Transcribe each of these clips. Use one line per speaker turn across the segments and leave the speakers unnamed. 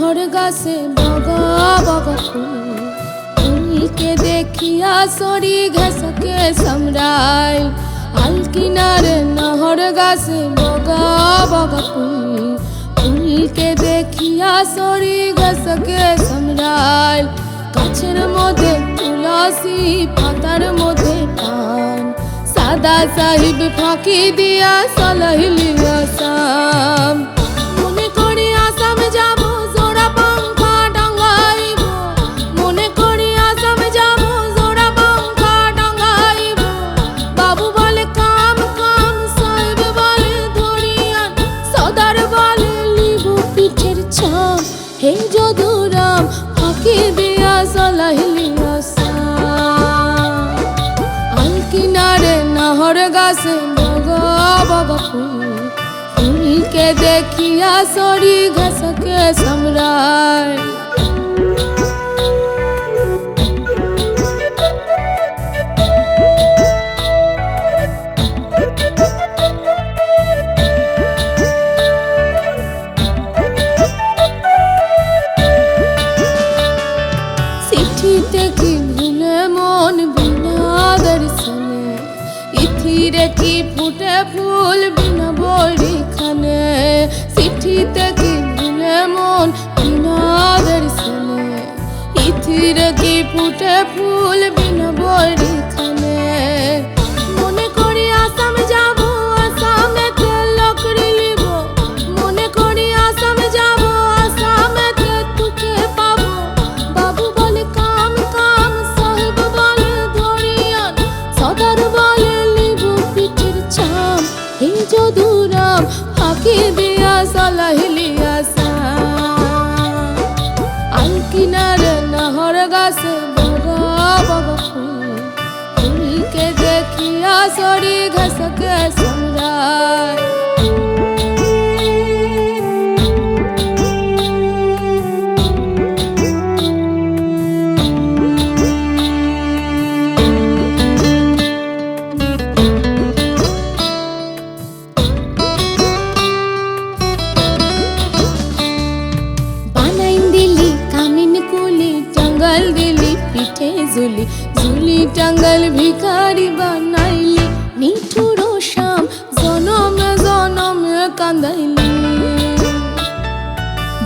নহর গাছে বগা বগা ফুল, ফুলকে দেখিয়া সরি ঘাসকে সমরাই। আল কিনারে নহর গাছে বগা বগা ফুল, ফুলকে দেখিয়া সরি ঘাসকে সমরাই। গাছের মধ্যে তুলসী পাতার মধ্যে পান, সাদা সাহিব ফাঁকি দিয়া চলাইলি আসাম। মনে করি আসাম যাব জোড়া পাংখা ডাঙ্গাইব, মনে করি আসাম যাব জোড়া পাংখা ডাঙ্গাইব। বাবু বলে কাম কাম, সাহেব বলে ধরিয়ান, সদার বলে লিব পিঠের ছাম। হে যদুরাম ফাঁকি দিয়া চলাইলি আসাম। আল কিনারে নহর গাছে বগা বগা ফুল, ফুলকে দেখিয়া সরি ঘাসকে সমরাই। চিঠিতে কি ভুলে মন বিনা দর্শনে, ইথিরে কি ফুটে ফুল বিনা বড়িখানে। চিঠিতে কি ভুলে মন বিনা দর্শনে, ইথিরে কি ফুটে ফুল বিনা বড়িখানে। মনে করি আসাম যাব আসামেতে লকড়ি লিব, মনে করি আসাম যাব আসামেতে তোকে পাবো। বাবু বলে কাম কাম, সাহেব বলে ধরিয়ান, সদার বলে লিব পিঠের ছাম। হে যদুরাম ফাঁকি দিয়া চলাইলি আসাম। আল কিনারে নহর গাছে বগা বগা ফুল, ফুলকে দেখিয়া সরি ঘাসকে সমরাই। টাঙ্গাল দিলি পিঠে ঝুলি, ঝুলি টাঙ্গাল ভিখারি বানাইলি। নিঠুর শাম জনমে জনমে কান্দাইলি।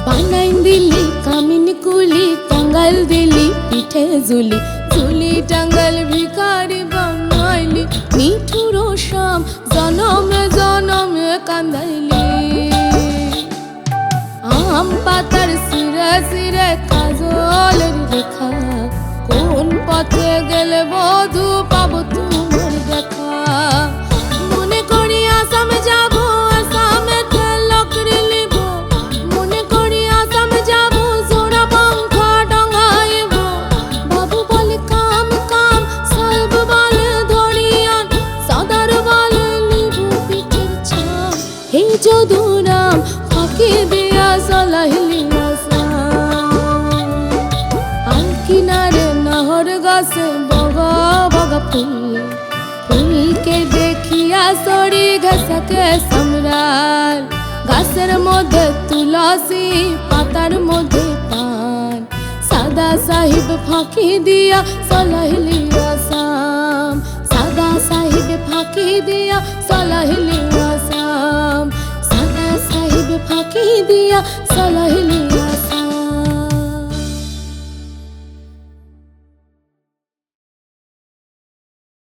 বানাই দিলি কামিন কুলি, টাঙ্গাল দিলি পিঠে ঝুলি, ঝুলি টাঙ্গাল ভিখারি বানাইলি। নিঠুর শাম জনমে জনমে কান্দাইলি। আম পাতার সিরে সিরে কাজলের রেখা, কোন পথে গেলে বধু পাবো তোমার দেখা। মনে করি আসাম যাব আসামেতে লকড়ি লিব, মনে করি আসাম যাব জোড়া পাংখা ডাঙ্গাইব। বাবু বলে কাম কাম, সাহেব বলে ধরিয়ান, সদার বলে লিব পিঠের ছাম। হে যদুরাম ফাঁকি দিয়া চলাইলি আসাম। আল কিনারে নহর গাছে বগা বগা ফুল, ফুলকে দেখিয়া সরি ঘাসকে সমরাই। গাছের মধ্যে তুলসী পাতার মধ্যে পান, সাদা সাহিব ফাঁকি দিয়া চলাইলি আসাম। সাদা সাহিব ফাঁকি দিয়া চলাইলি আসাম, সাদা সাহিব ফাঁকি দিয়া চলাইলি